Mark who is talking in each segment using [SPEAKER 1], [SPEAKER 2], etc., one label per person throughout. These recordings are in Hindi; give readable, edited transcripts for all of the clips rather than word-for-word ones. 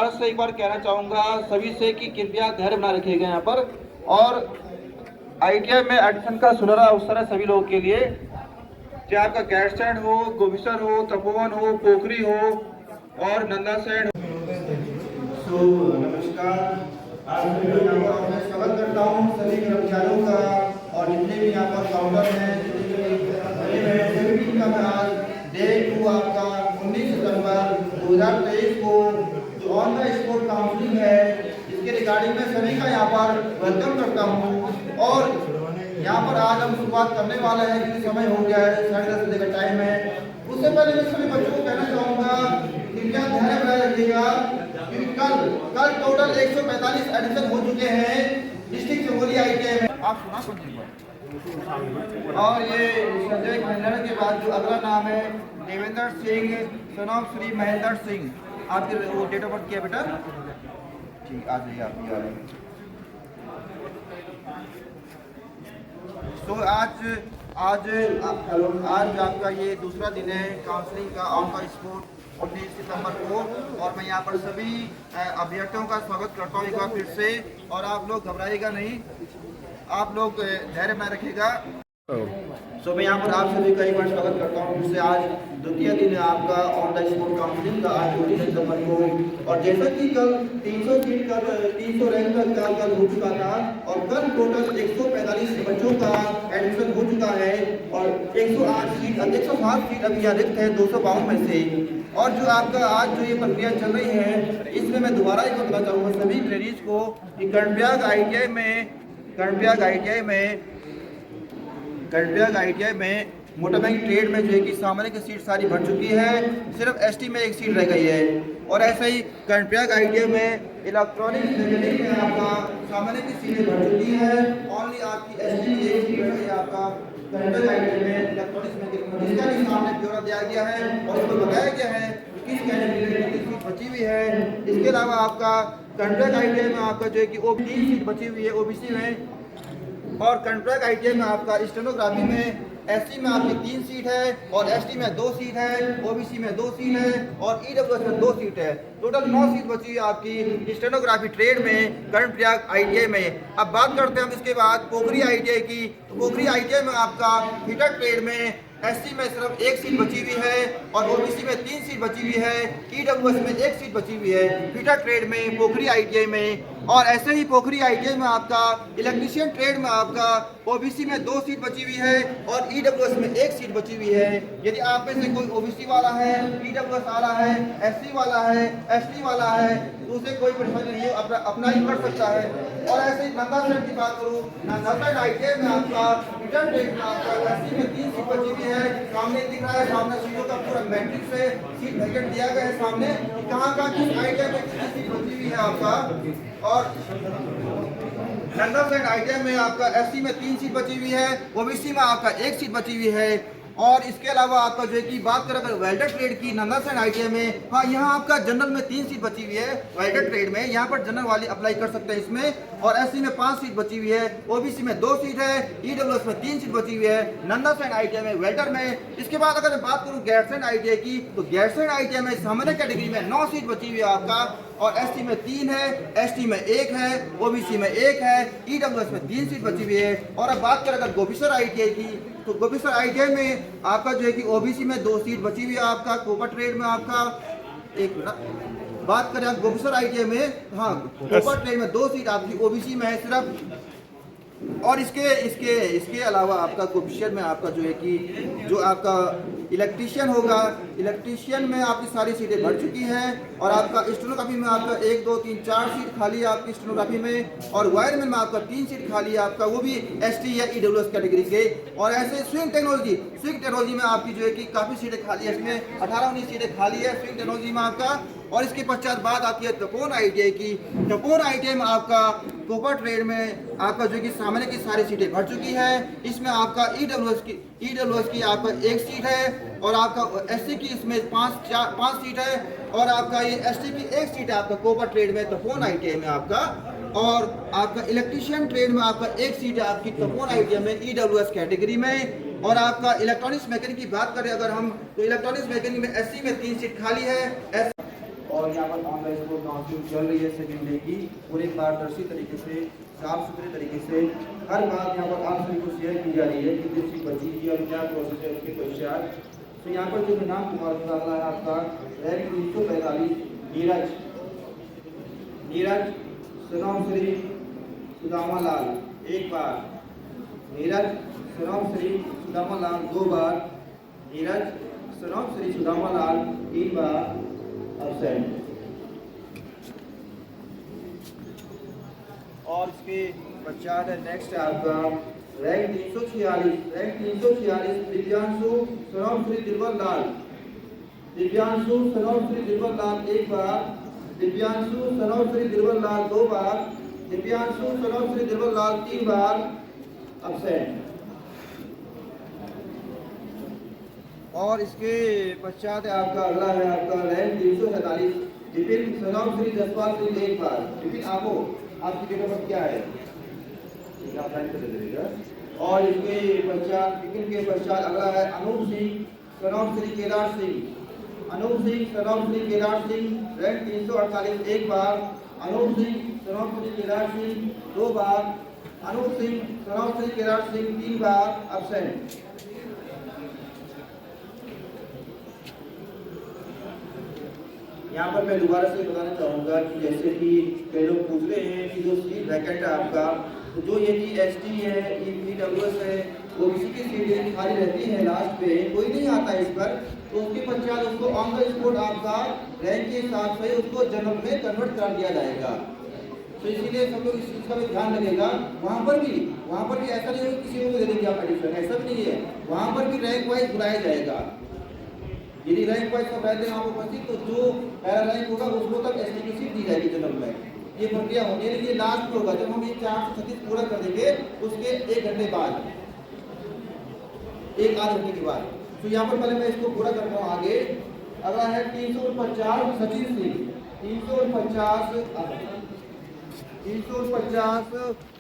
[SPEAKER 1] दोबारा से एक बार कहना चाहूँगा सभी से कि कृपया धैर्य बना रखिएगा यहाँ पर। और ITI में एडमिशन का सुनहरा अवसर है सभी लोगों के लिए, चाहे आपका गैरसैंण हो, गोविसर हो, तपोवन हो, पोखरी हो और नंदासैंण हो।
[SPEAKER 2] नमस्कार, आज मैं स्वागत करता हूँ सभी कर्मचारियों का और जितने भी यहाँ पर काउंटर हैं, सभी का मैं आज डेट 2 आपका 19 सितंबर 2023 को जो ऑन द स्पॉट काउंसलिंग है इसके रिगार्डिंग में सभी का यहाँ पर वेलकम करता हूँ। और यहाँ पर आज हम शुरुआत करने वाले हैं क्योंकि समय हो गया है, 10:30 बजे का टाइम है। उससे पहले मैं सभी बच्चों को कहना चाहूँगा कि क्या धैर्य बनाए रखिएगा क्योंकि कल टोटल 145 एडमिशन हो चुके हैं डिस्ट्रिक्ट चमोली ITI में। आप सुना और ये संजय खंडर के बाद जो अगला नाम है देवेंद्र सिंह सन ऑफ श्री महेंद्र सिंह। आपकी वो डेट ऑफ बर्थ क्या बेटा? ठीक, आ जाइए आप आ रहे। तो आज आपका ये दूसरा दिन है काउंसलिंग का ऑन द स्पॉट 19 सितंबर को। और मैं यहाँ पर सभी अभ्यर्थियों का स्वागत करता हूँ एक बार फिर से। और आप लोग घबराइएगा नहीं, आप लोग धैर्य बनाए रखिएगा। सो मैं यहाँ पर आप सभी का एक बार स्वागत करता हूँ फिर से। आज द्वितीय दिन है आपका ऑन द स्पॉट काउंसलिंग का, आज 19 सितंबर को। और जैसा कि कल 300 सीट का 300 रैंक का कल हो चुका था और कल टोटल 145 बच्चों का एडमिशन हो चुका है और 107 सीट अभी यहाँ रिक्त है 252 में से। और जो आपका आज जो ये प्रक्रिया चल रही है इसमें मैं दोबारा एक बताना चाहूँगा सभी ट्रेनिज को कि कर्णप्रयाग ITI में मोटर बैंक ट्रेड में जो है कि सामान्य की सीट सारी भर चुकी है, सिर्फ ST में एक सीट रह गई है। और ऐसे ही कर्णप्रयाग ITI में इलेक्ट्रॉनिक्स में आपका सामान्य की सीटें भर चुकी है, ओनली आपकी ST में एक सीट रह गई है आपका कर्णप्रयाग ITI में इलेक्ट्रॉनिक्स में, जिसका भी सामने ब्यौरा दिया गया है और उसमें बताया गया है किस कैटेगरी में कितनी सीट बची हुई है। इसके अलावा आपका कर्णप्रयाग ITI में आपका जो है कि 3 सीट बची हुई है OBC में। और कर्णप्रयाग ITI में आपका स्टेनोग्राफी में SC में आपकी 3 सीट है और ST में 2 सीट है, OBC में 2 सीट है और EWS में 2 सीट है। टोटल 9 सीट बची है आपकी स्टेनोग्राफी ट्रेड में कर्णप्रयाग ITI में। अब बात करते हैं हम इसके बाद पोखरी ITI की। तो पोखरी ITI में आपका फिटर ट्रेड में SC में सिर्फ 1 सीट बची हुई है और OBC में 3 सीट बची हुई है, EWS में 1 सीट बची हुई है फिटर ट्रेड में पोखरी ITI में। और ऐसे ही पोखरी ITI में आपका इलेक्ट्रीशियन ट्रेड में आपका OBC में 2 सीट बची हुई है और EWS में 1 सीट बची हुई है। यदि आप में से कोई OBC वाला है, EWS वाला है, SC वाला है, ST वाला है तो उसे कोई परेशानी नहीं है, अपना ही कर सकता है। और ऐसे ही नंदासैंण की बात करूँ, नंदासैंण ITI में आपका फिटर ट्रेड में आपका SC में 3 सीट बची हुई है। सामने दिख रहा है, सामने सीटों का पूरा मैट्रिक्स से सीट वैकेंट दिया गया है सामने कहाँ किस ITI में कितनी सीट बची हुई है आपका। और नंदासैंण ITI में आपका SC में 3 सीट बची हुई है, OBC में आपका 1 सीट बची हुई है। और इसके अलावा आपका जो है कि बात करें अगर वेल्डर ट्रेड की नंदासैंण ITI में, हाँ यहाँ आपका जनरल में 3 सीट बची हुई है वेल्डर ट्रेड में, यहाँ पर जनरल वाले अप्लाई कर सकते हैं इसमें। और SC में 5 सीट बची हुई है, OBC में 2 सीट है, EWS में 3 सीट बची हुई है नंदासैंण ITI में वेल्डर में। इसके बाद अगर मैं बात करूँ गैरसैंण ITI की तो गैरसैंण ITI में सामान्य कैटेगरी में 9 सीट बची हुई है आपका और ST में 3 है, ST में 1 है, OBC में 1 है, EWS में 3 सीट बची हुई है। और अब बात करें अगर गोविसर ITI की तो गोविसर ITI में आपका जो है कि OBC में 2 सीट बची हुई है आपका कोपर ट्रेड में आपका। एक बात करें गोविसर ITI में, हाँ कोपर ट्रेड में 2 सीट आपकी OBC में है सिर्फ। और इसके अलावा आपका कोफिशिएंट में आपका जो है कि जो आपका इलेक्ट्रीशियन होगा, इलेक्ट्रीशियन में आपकी सारी सीटें भर चुकी हैं। और आपका स्टेनोग्राफी में आपका 1 2 3 4 सीट खाली है आपकी स्टेनोग्राफी में। और वायरमैन में आपका 3 सीट खाली है आपका, वो भी ST या EWS कैटेगरी के। और ऐसे स्विंग टेक्नोलॉजी में आपकी जो है कि काफ़ी सीटें खाली है, इसमें 18-19 सीटें खाली है स्विंग टेक्नोलॉजी में आपका। और इसके पश्चात बात आती है तपोवन ITI की। तपोवन ITI में आपका कोपर ट्रेड में आपका जो कि सामान्य की सारी सीटें भर चुकी है। इसमें आपका EWS की आपका 1 सीट है और आपका SC की इसमें 5 सीट है और आपका ये ST की 1 सीट है आपका कोपर ट्रेड में तपोवन ITI में आपका। और आपका इलेक्ट्रीशियन ट्रेड में आपका 1 सीट है आपकी तपोवन ITI में EWS कैटेगरी में। और आपका इलेक्ट्रॉनिक्स मैकेनिक की बात करें अगर हम तो इलेक्ट्रॉनिक्स मैकेनिक में SC में 3 सीट खाली है और यहाँ पर ऑनलाइन स्पोर्ट काउंसलिंग चल रही है सेकंड डे की, पूरे पारदर्शी तरीके से, साफ सुथरे तरीके से हर बात यहाँ पर आप सभी को शेयर की जा रही है कि किसी बच्ची की और क्या प्रोसेस है उसके पश्चात। तो यहाँ पर जो नाम तुम्हारा है आपका रैंक 345 नीरज सनम श्री सुदामा लाल, एक बार। नीरज सनम श्री सुदामा लाल, दो बार। नीरज सनम श्री सुदामा लाल, तीन बार एब्सेंट। और इसके पश्चात है नेक्स्ट है आपका रैंक 346 दिव्यांशु सनम श्री दिलवर लाल। दिव्यांशु सनम श्री दिलवर लाल, एक बार। दिव्यांशु सनम श्री दिलवर लाल, दो बार। दिव्यांशु सनम श्री दिलवर लाल, तीन बार एब्सेंट। और इसके पश्चात है आपका अगला है आपका रैंक 347 विपिन सनम श्री जसपाल सिंह, एक बार। विपिन आपको आपकी डेट ऑफ बर्थ क्या है? आप लाइन पे दे दीजिएगा। और इसके पश्चात विपिन के पश्चात अगला है अनूप सिंह सनम श्री केदार सिंह। अनूप सिंह सनम श्री केदार सिंह, रैंक 348, एक बार। अनूप सिंह सनम श्री केदार सिंह, दो बार। अनूप सिंह सनम श्री केदार सिंह, तीन बार एब्सेंट। यहाँ पर मैं दोबारा से बताना चाहूँगा कि जैसे कि कई लोग पूछ रहे हैं कि जो सीट वैकेंट है आपका, तो जो ये कि ST है, EWS है, वो किसी की सीट खाली रहती है लास्ट पे, कोई नहीं आता है इस पर, तो उसके पश्चात उसको ऑन द स्पॉट आपका रैंक के हिसाब से उसको जनरल में कन्वर्ट कर दिया जाएगा। तो इसीलिए सब लोग इस चीज़ का भी ध्यान रखेगा। वहाँ पर भी ऐसा नहीं होगा किसी को दे देंगे आप एडिशन, ऐसा भी नहीं है। वहाँ पर भी रैंक वाइज बुलाया जाएगा। यदि रैंक वाइज सब रहते हैं वहाँ पर उपस्थित, तो जो पहला रैंक होगा उसको तक ST की सीट दी जाएगी जनरल में। ये प्रक्रिया होनी है। ये लास्ट में होगा जब हम ये 436 पूरा कर देंगे उसके 1 घंटे बाद, 1 आध घंटे के बाद। तो यहाँ पर पहले मैं इसको पूरा करता हूँ आगे। अगला है 349 सचिन सिंह, 349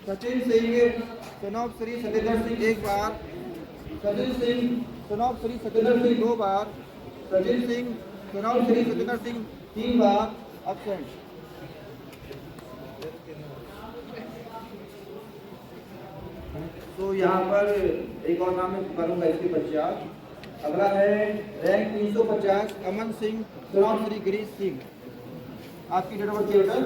[SPEAKER 2] सचिन सिंह सनम श्री सतेंद्र सिंह, एक बार। सचिन सिंह सनम श्री सतेंद्र सिंह, दो बार। सचिन सिंह सनम श्री सतेंद्र सिंह, तीन बार एब्सेंट। तो यहाँ पर एक और नाम मैं करूँगा इसके पश्चात। अगला है रैंक 350 अमन सिंह सनम श्री गिरीश सिंह। आपकी डेट ऑफ बर्थ क्या है?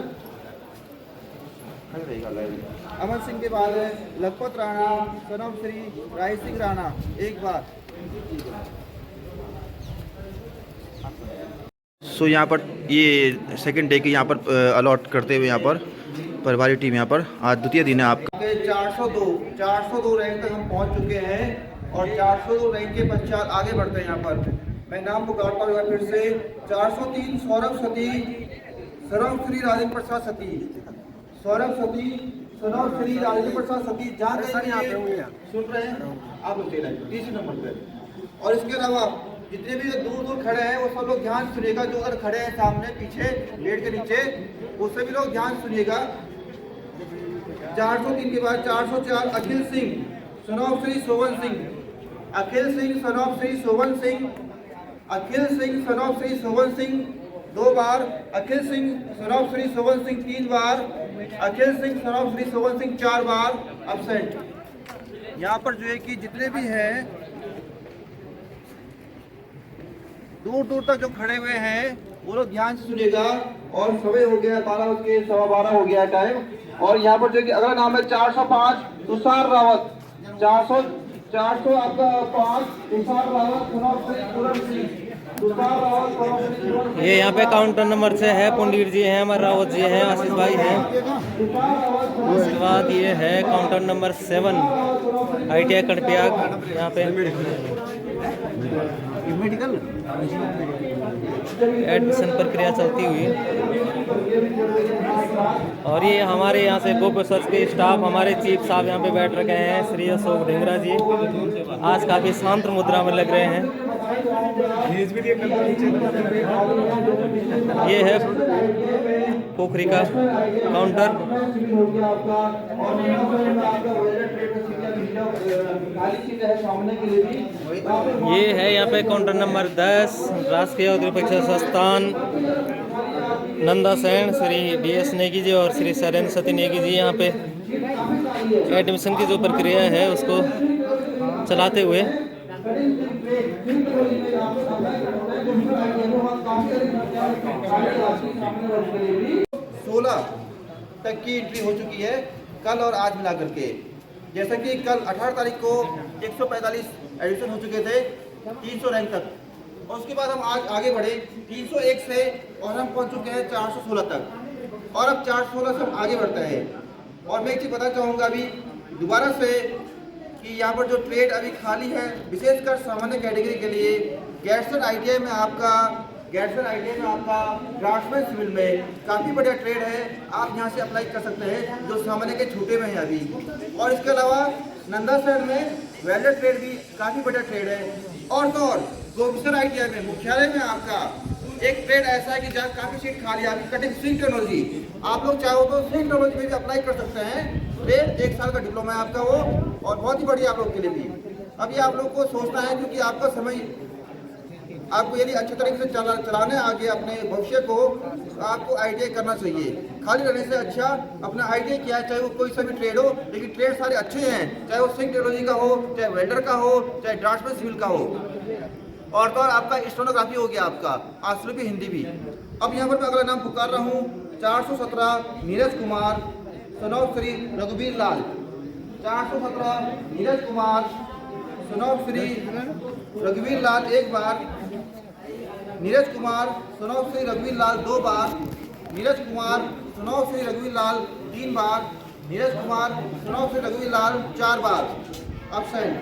[SPEAKER 2] अमन सिंह के बाद है लखपत राणा सनम श्री राय सिंह राणा, एक बार। सो यहाँ पर ये सेकंड डे की यहाँ पर अलॉट करते हुए यहाँ पर परिवारी टीम यहाँ पर आज द्वितीय दिन है आपका। 402 रैंक तक हम पहुँच चुके हैं और 402 रैंक के पश्चात आगे बढ़ते हैं। यहाँ पर मैं नाम पुकारता हूँ फिर से। 403 सौरभ सती सनम श्री राजेंद्र प्रसाद सती, सौरभ सती सनम श्री राजेंद्र प्रसाद सती। जहाँ सुन रहे हैं आप लोग, तीसरे नंबर पे। और इसके अलावा जितने भी दूर दूर खड़े हैं वो सब लोग ध्यान सुनिएगा। जो अगर खड़े हैं सामने पीछे गेट के नीचे, उससे भी लोग ध्यान सुनिएगा। 403 के बाद 404 अखिल सिंह सनम श्री सोवन सिंह, अखिल सिंह सनम श्री सोवन सिंह, अखिल सिंह सनम श्री सोवन सिंह, दो बार। अखिल सिंह सनम श्री सोवन सिंह, तीन बार। अखिल सिंह सनम श्री सोवन सिंह, चार बार एब्सेंट। यहाँ पर जो है कि जितने भी हैं दूर दूर तक जो खड़े हुए हैं वो लोग ध्यान से सुनिएगा। और समय हो गया 12:12 हो गया टाइम। और यहाँ पर जो कि अगला नाम है 405 तुषार रावत, 400 आपका 5 तुषार रावत
[SPEAKER 3] ये यहाँ पे काउंटर नंबर 6 है। पंडित जी हैं, अमर रावत जी हैं, आशीष भाई हैं। उसके बाद ये है काउंटर नंबर 7 ITI कड़पियाग। यहाँ पे
[SPEAKER 2] मेडिकल
[SPEAKER 3] एडमिशन प्रक्रिया चलती हुई। और ये हमारे यहाँ से गो सर्च के स्टाफ, हमारे चीफ साहब यहाँ पे बैठ रखे हैं, श्री अशोक ढेंगरा जी। आज काफ़ी शांत मुद्रा में लग रहे हैं। ये है पोखरी का काउंटर। ये है यहाँ पे काउंटर नंबर 10 राजकीय उद्योग परीक्षा संस्थान नंदा सेन, श्री DS नेगी जी और श्री सरेंद्र सती नेगी जी यहाँ पे एडमिशन की जो प्रक्रिया है उसको चलाते हुए।
[SPEAKER 2] 16 तक की एंट्री हो चुकी है कल और आज मिला करके। जैसा कि कल 18 तारीख को 145 एडमिशन हो चुके थे 300 रैंक तक, और उसके बाद हम आज आगे बढ़े 301 से और हम पहुंच चुके हैं 416 तक, और अब 416 से हम आगे बढ़ते हैं। और मैं एक चीज़ बताना चाहूँगा अभी दोबारा से कि यहाँ पर जो ट्रेड अभी खाली है विशेषकर सामान्य कैटेगरी के लिए, गैरसैंण ITI में आपका ड्राफ्ट्समैन सिविल में काफ़ी बढ़िया ट्रेड है, आप यहाँ से अप्लाई कर सकते हैं जो सामान्य के छोटे में है अभी। और इसके अलावा नंदा शहर में वेल्डर ट्रेड भी काफ़ी बढ़िया ट्रेड है। और तो और गोविसर ITI में मुख्यालय में आपका एक ट्रेड ऐसा है कि जहाँ काफ़ी सीट खाली है आपकी कटिंग स्विंग टेक्नोलॉजी, आप लोग चाहो तो स्विंग टेक्नोलॉजी में भी अप्लाई कर सकते हैं। ट्रेड 1 साल का डिप्लोमा है आपका वो, और बहुत ही बढ़िया आप लोग के लिए भी। अभी आप लोग को सोचना है क्योंकि आपका समय आपको यदि अच्छे तरीके से चलाने आगे अपने भविष्य को, आपको ITI करना चाहिए। खाली रहने से अच्छा अपना ITI किया है, चाहे वो कोई सा भी ट्रेड हो, लेकिन ट्रेड सारे अच्छे हैं, चाहे वो स्विंग टेक्नोलॉजी का हो, चाहे वेल्डर का हो, चाहे ड्राफ्ट्समैन सिविल का हो, और तो और आपका स्टेनोग्राफी हो गया आपका, आश्रमी हिंदी भी। अब यहाँ पर मैं अगला नाम पुकार रहा हूँ 417 नीरज कुमार सनौर श्री रघुवीर लाल। 417 नीरज कुमार सनौर श्री रघुवीर लाल एक बार, नीरज कुमार सनौर श्री रघुवीर लाल 2 बार, नीरज कुमार सनौर श्री रघुवीर लाल 3 बार, नीरज कुमार सनौर श्री रघुवीर लाल 4 बार अब्सेंट।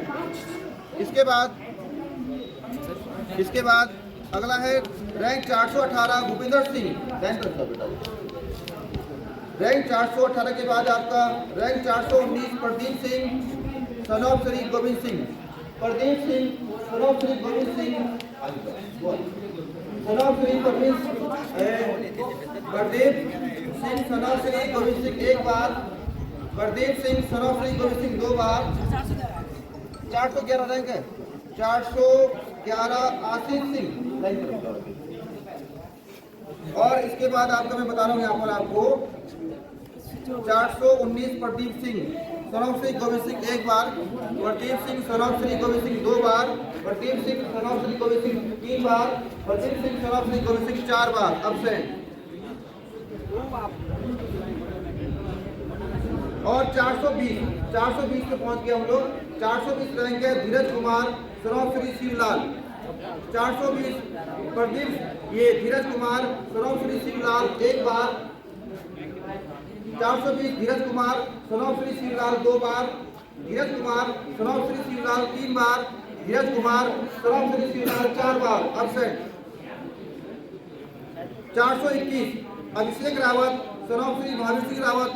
[SPEAKER 2] इसके बाद अगला है रैंक 418 भूपिंदर सिंह। रैंक 418 के बाद आपका रैंक 419 प्रदीप सिंह सनौर श्री गोविंद सिंह। प्रदीप सिंह सनौर श्री गोविंद सिंह, सनौर श्री प्रदीप सिंह सनौर श्री गोविंद सिंह 1 बार, प्रदीप सिंह सनौर श्री गोविंद सिंह 2 बार। 411 रैंक है, 411 आशीष सिंह। और इसके बाद आपका मैं बता रहा हूँ यहाँ पर आपको 419 प्रदीप सिंह सनौर श्री गोविंद सिंह 1 बार, प्रदीप सिंह सनौर श्री गोविंद सिंह 2 बार, प्रदीप सिंह सनौर श्री गोविंद सिंह 3 बार, प्रदीप सिंह सनौर श्री गोविंद सिंह 4 बार अब्सेंट। और 420 पे पहुंच गए हम लोग। 420 रैंक है धीरज कुमार सनौर श्री शिवलाल। 420 प्रदीप ये धीरज कुमार सनौर श्री शिवलाल 1 बार, 420 धीरज कुमार सनौर श्री शिवलाल 2 बार, धीरज कुमार सनौर श्री शिवलाल 3 बार, धीरज कुमार सनौर श्री शिवलाल 4 बार अब्सेंट। 421 अभिषेक रावत सनौर श्री महावीर सिंह रावत,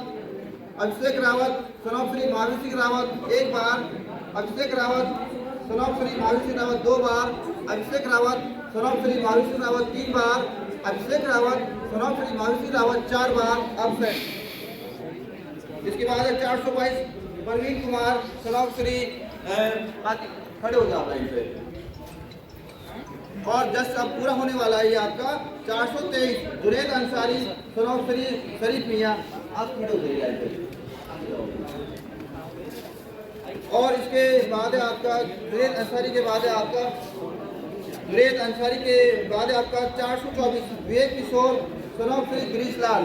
[SPEAKER 2] अभिषेक रावत सनौर श्री महावीर सिंह रावत 1 बार, अभिषेक रावत सनौर श्री महावीर सिंह रावत 2 बार, अभिषेक रावत सनौर श्री महावीर सिंह रावत 3 बार, अभिषेक रावत सनौर श्री महावीर सिंह रावत 4 बार अब्सेंट। इसके बाद है 422 परवीन कुमार सनौर श्री खड़े हो जाओ लाइन पे। और जस्ट अब पूरा होने वाला है ये आपका 423 जुनैद अंसारी सनौर श्री शरीफ मियाँ, आप खड़े हो जाइए लाइन पे। और इसके बाद है आपका जुनैद अंसारी के बाद है आपका 424 विवेक किशोर सनौर श्री गिरीश लाल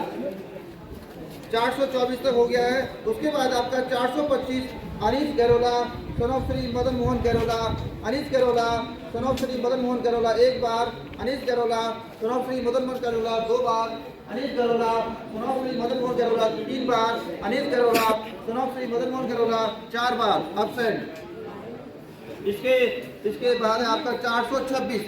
[SPEAKER 2] 424 तक हो गया है। उसके बाद आपका 425 अनीस गैरोला सनौर श्री मदन मोहन गैरोला, अनीस गैरोला सनौर श्री मदन मोहन गैरोला 1 बार, अनीस गैरोला सनौर श्री मदन मोहन गैरोला 2 बार, अनीस गैरोला सनौर श्री मदन मोहन गैरोला 3 बार, अनीस गैरोला सनौर श्री मदन मोहन गैरोला 4 बार अब्सेंट। इसके बाद है आपका 426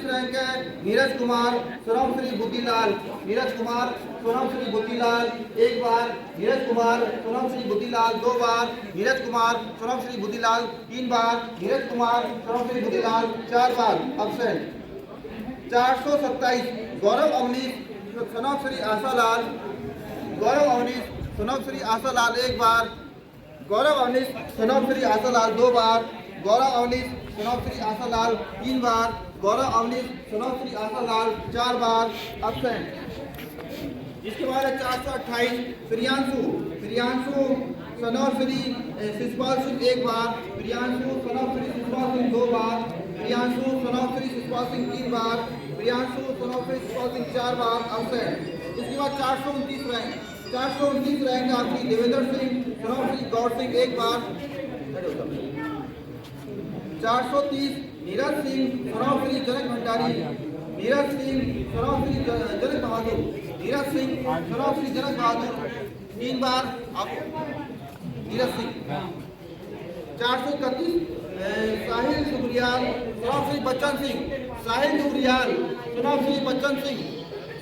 [SPEAKER 2] रैंक है नीरज कुमार सनौर श्री बुद्धिलाल। नीरज कुमार सनौर श्री बुद्धिलाल 1 बार, नीरज कुमार सनौर श्री बुद्धिलाल 2 बार, नीरज कुमार सनौर श्री बुद्धिलाल 3 बार, नीरज कुमार सनौर श्री बुद्धिलाल 4 बार अब्सेंट। 427 गौरव अवनीश सनौर श्री आशालाल, गौरव अवनीश सनौर श्री आशालाल 1 बार, गौरव अवनीश सनौर श्री आशालाल 2 बार, गौरव अवनीश सनौर श्री आशालाल 3 बार, गौरव अवनीश सनौर श्री आशालाल 4 बार अब्सेंट। इसके बाद है 428 प्रियांशु सनौश्री शिशपाल सिंह एक बार, प्रियांशु सनौश्री शिशपाल सिंह 2 बार, प्रियांशु सनौश्री शिशपाल सिंह 3 बार, प्रियांशु सनौश्री शिशपाल सिंह 4 बार अब्सेंट। इसके बाद 429 रैंक आपकी देवेंद्र सिंह सनौश्री गौर सिंह 1 बार, 430 नीरज सिंह सनौश्री जनक भंडारी, नीरज सिंह सनौश्री जनक बहादुर, नीरज सिंह सनौश्री जनक बहादुर 3 बार आपको नीरज सिंह। 431 साहिल सुग्रियाल सनौश्री बच्चन सिंह, साहिल डुगरियाल सनौश्री बच्चन सिंह,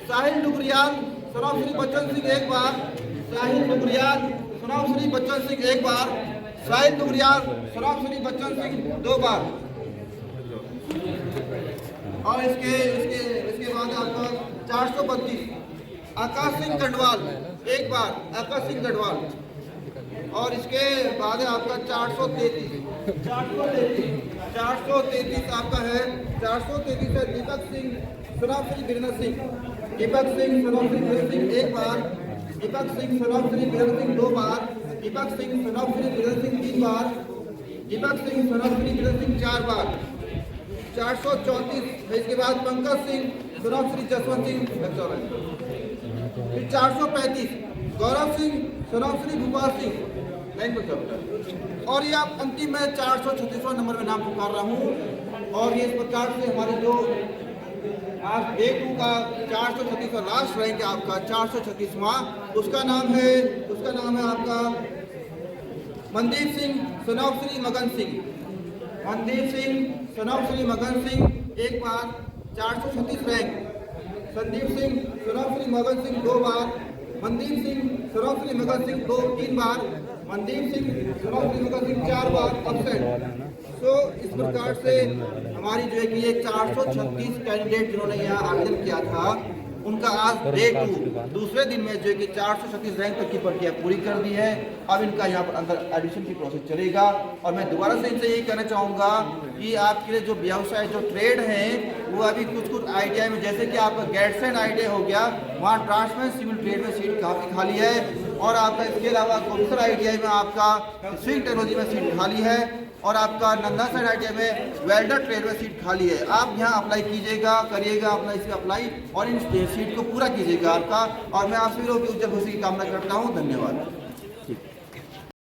[SPEAKER 2] साहिल डुगरियाल सनौश्री बच्चन सिंह 1 बार, साहिल डुगरियाल सनौश्री बच्चन सिंह 1 बार, साहिल डुगरियाल सनौश्री बच्चन सिंह 2 बार। और इसके बाद आपका 432 आकाश सिंह गढ़वाल 1 बार, आकाश सिंह गढ़वाल। और इसके बाद है आपका 433 आपका है 433 है दीपक सिंह सनौश्री वीरेंद्र सिंह, दीपक सिंह सनौश्री वीरेंद्र सिंह 1 बार, दीपक सिंह सनौश्री वीरेंद्र सिंह 2 बार, दीपक सिंह सनौश्री वीरेंद्र सिंह 3 बार, दीपक सिंह सनौश्री वीरेंद्र सिंह 4 बार। 434 इसके बाद पंकज सिंह सनौश्री जसवंत सिंह। फिर 435 गौरव सिंह सनौश्री भूपाल सिंह। और ये आप अंतिम में 436वां नंबर में नाम पुकार रहा हूँ। और ये इस प्रकार से हमारे जो आज डे 2 का 436वां लास्ट रैंक है आपका 436वां, उसका नाम है आपका मनदीप सिंह सनौश्री मगन सिंह, मनदीप सिंह सनौश्री मगन सिंह 1 बार 436 रैंक, संदीप सिंह सनौश्री मगन सिंह 2 बार, मनदीप सिंह सनौश्री मगन सिंह 3 बार, मनदीप सिंह सनौश्री मगन सिंह 4 बार अब्सेंट। तो इस प्रकार से हमारी जो है कि ये 436 कैंडिडेट जिन्होंने यहाँ आवेदन किया था उनका आज डे 2 दूसरे दिन में जो है कि 436 रैंक तक की प्रक्रिया पूरी कर दी है। अब इनका यहाँ पर अंदर एडमिशन की प्रोसेस चलेगा। और मैं दोबारा से इनसे यही कहना चाहूँगा कि आपके लिए जो व्यवसाय जो ट्रेड हैं वो अभी कुछ ITI में, जैसे कि आपका गैट्सन ITI हो गया, वहाँ ट्रांसमेंट सिविल ट्रेड में सीट काफ़ी खाली है। और आपका इसके अलावा प्रोफेसर ITI में आपका स्विंग टेक्नोलॉजी में सीट खाली है। और आपका नंदासर ITI में वेल्डर ट्रेड में सीट खाली है। आप यहाँ अप्लाई कीजिएगा, करिएगा अपना इसका अप्लाई और इन सीट को पूरा कीजिएगा आपका। और मैं आप सभी लोगों की उज्जवल भविष्य की कामना करता हूँ। धन्यवाद।